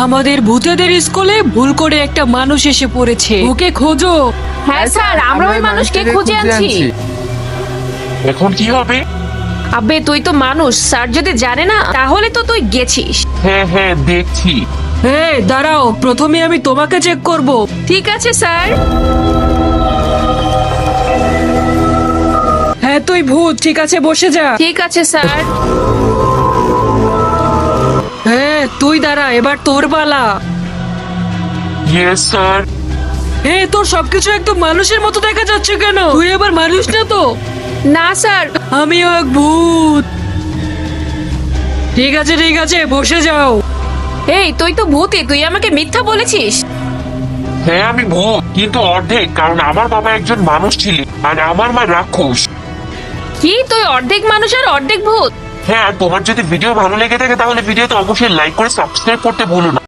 আমাদের ভূতেদের স্কুলে ভুল করে একটা মানুষ এসে পড়েছে, ওকে খোঁজো। হ্যাঁ স্যার, আমরা ওই মানুষকে খুঁজে আনছি। এখন কি হবে? আবে তুই তো মানুষ, স্যার যদি জানে না তাহলে তো তুই গেছিস। হ্যাঁ হ্যাঁ দেখছি। হ্যাঁ দাঁড়াও, প্রথমে আমি তোমাকে চেক করব। ঠিক আছে স্যার। হ্যাঁ তুই ভূত, ঠিক আছে বসে যা। ঠিক আছে স্যার। হ্যাঁ তুই দাঁড়া, এবার তোর পালা। Yes sir. হ্যাঁ তোর সবকিছু একদম মানুষের মতো দেখা যাচ্ছে কেন? তুই এবার মানুষ না তো? না স্যার। আমিও এক ভূত। ঠিক আছে বসে যাও। এই তুই তো ভূতই, তুই আমাকে মিথ্যা বলেছিস। হ্যাঁ আমি ভূত, কিন্তু অর্ধেক, কারণ আমার বাবা একজন মানুষ ছিলেন আর আমার মা রাক্ষস। কি তুই অর্ধেক মানুষ আর অর্ধেক ভূত? হ্যাঁ, আর তোমার যদি ভিডিও ভালো লেগে থাকে তাহলে ভিডিওতে অবশ্যই লাইক করে সাবস্ক্রাইব করতে ভুলো না।